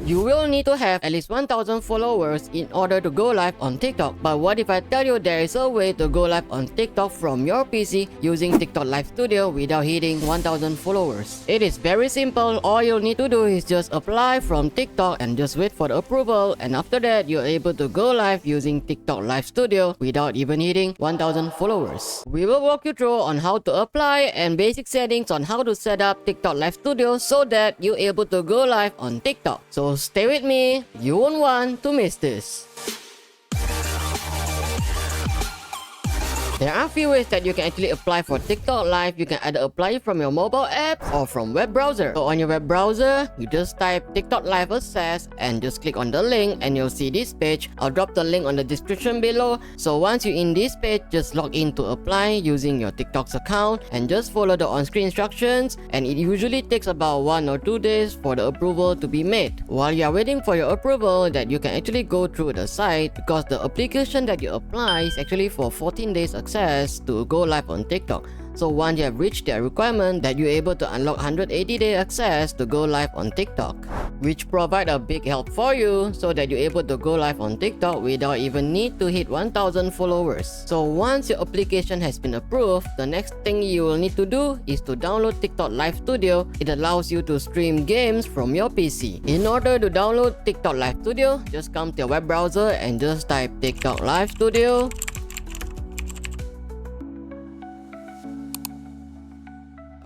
You will need to have at least 1000 followers in order to go live on TikTok. But what if I tell you there is a way to go live on TikTok from your PC using TikTok Live Studio without hitting 1000 followers? It is very simple. All you'll need to do is just apply from TikTok and just wait for the approval, and after that you're able to go live using TikTok Live Studio without even hitting 1000 followers. We will walk you through on how to apply and basic settings on how to set up TikTok Live Studio so that you're able to go live on TikTok. So stay with me, you won't want to miss this. There are a few ways that you can actually apply for TikTok Live. You can either apply it from your mobile app or from web browser. So on your web browser, you just type TikTok Live Access and just click on the link and you'll see this page. I'll drop the link on the description below. So once you're in this page, just log in to apply using your TikTok's account and just follow the on-screen instructions, and it usually takes about 1 or 2 days for the approval to be made. While you are waiting for your approval, that you can actually go through the site, because the application that you apply is actually for 14 days access to go live on TikTok. So once you have reached their requirement, that you're able to unlock 180-day access to go live on TikTok, which provide a big help for you so that you're able to go live on TikTok without even need to hit 1000 followers. So once your application has been approved, the next thing you will need to do is to download TikTok Live Studio. It allows you to stream games from your PC. In order to download TikTok Live Studio, just come to your web browser and just type TikTok Live Studio.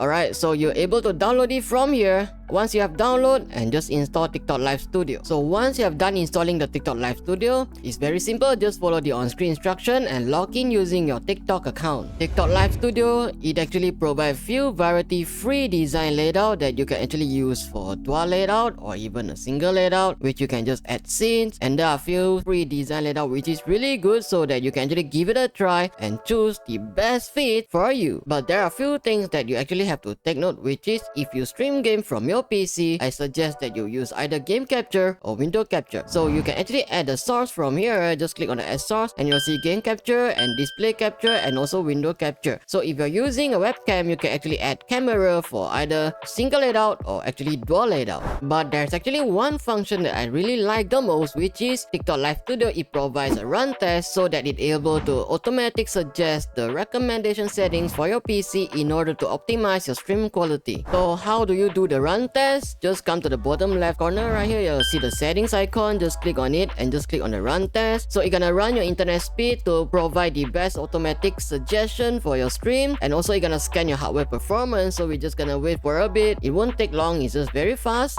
Alright, so you're able to download it from here. Once you have download, and just install TikTok Live Studio. So once you have done installing the TikTok Live Studio, it's very simple. Just follow the on-screen instruction and log in using your TikTok account. TikTok Live Studio, it actually provides few variety free design layout that you can actually use for dual layout or even a single layout, which you can just add scenes. And there are few free design layout which is really good, so that you can actually give it a try and choose the best fit for you. But there are few things that you actually have to take note, which is if you stream game from your PC, I suggest that you use either game capture or window capture. So you can actually add the source from here. Just click on the add source and you'll see game capture and display capture and also window capture. So if you're using a webcam, you can actually add camera for either single layout or actually dual layout. But there's actually one function that I really like the most, which is TikTok Live Studio. It provides a run test so that it's able to automatically suggest the recommendation settings for your PC in order to optimize your stream quality. So how do you do the run test? Just come to the bottom left corner right here. You'll see the settings icon. Just click on it and just click on the run test. So you're gonna run your internet speed to provide the best automatic suggestion for your stream, and also you're gonna scan your hardware performance. So we're just gonna wait for a bit. It won't take long, it's just very fast.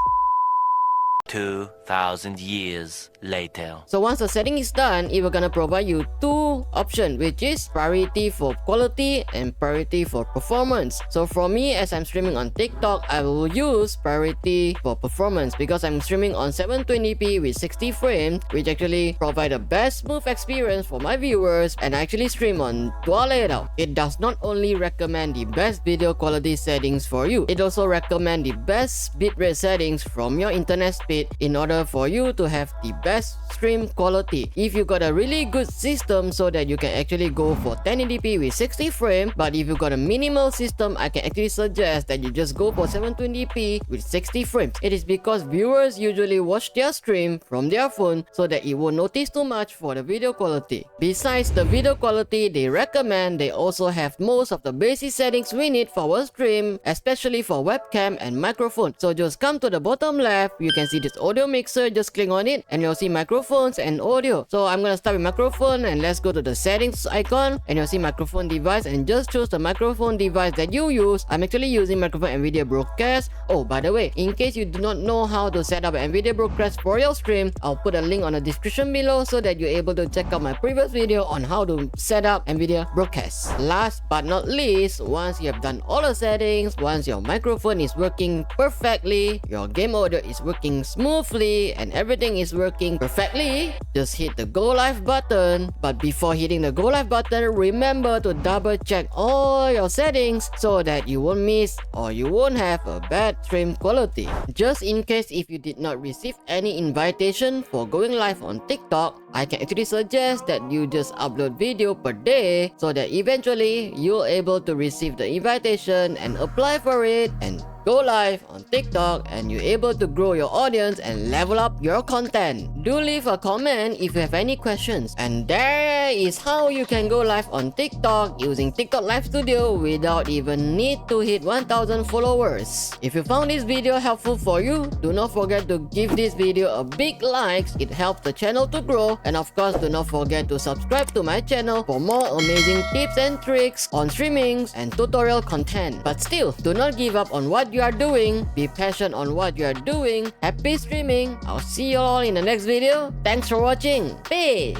2,000 years later. So once the setting is done, it will gonna provide you two options, which is priority for quality and priority for performance. So for me, as I'm streaming on TikTok, I will use priority for performance because I'm streaming on 720p with 60 frames, which actually provide the best smooth experience for my viewers, and I actually stream on dual layout. It does not only recommend the best video quality settings for you, it also recommend the best bitrate settings from your internet speed in order for you to have the best stream quality. If you got a really good system, so that you can actually go for 1080p with 60 frames, but if you got a minimal system, I can actually suggest that you just go for 720p with 60 frames. It is because viewers usually watch their stream from their phone, so that it won't notice too much for the video quality. Besides the video quality, they recommend they also have most of the basic settings we need for our stream, especially for webcam and microphone. So just come to the bottom left, you can see this audio mixer. Just click on it and you'll see microphones and audio. So I'm gonna start with microphone, and let's go to the settings icon and you'll see microphone device, and just choose the microphone device that you use. I'm actually using microphone NVIDIA Broadcast. Oh, by the way, in case you do not know how to set up an NVIDIA Broadcast for your stream, I'll put a link on the description below so that you're able to check out my previous video on how to set up NVIDIA Broadcast. Last but not least, once you have done all the settings, once your microphone is working perfectly, your game audio is working smoothly, and everything is working perfectly, just hit the go live button. But before hitting the go live button, remember to double check all your settings so that you won't miss or you won't have a bad stream quality. Just in case if you did not receive any invitation for going live on TikTok, I can actually suggest that you just upload video per day so that eventually you're able to receive the invitation and apply for it, and go live on TikTok and you're able to grow your audience and level up your content. Do leave a comment if you have any questions. And there is how you can go live on TikTok using TikTok Live Studio without even need to hit 1000 followers. If you found this video helpful for you, do not forget to give this video a big like. It helps the channel to grow. And of course, do not forget to subscribe to my channel for more amazing tips and tricks on streamings and tutorial content. But still, do not give up on what you are doing. Be passionate on what you are doing. Happy streaming. I'll see you all in the next video. Thanks for watching. Peace.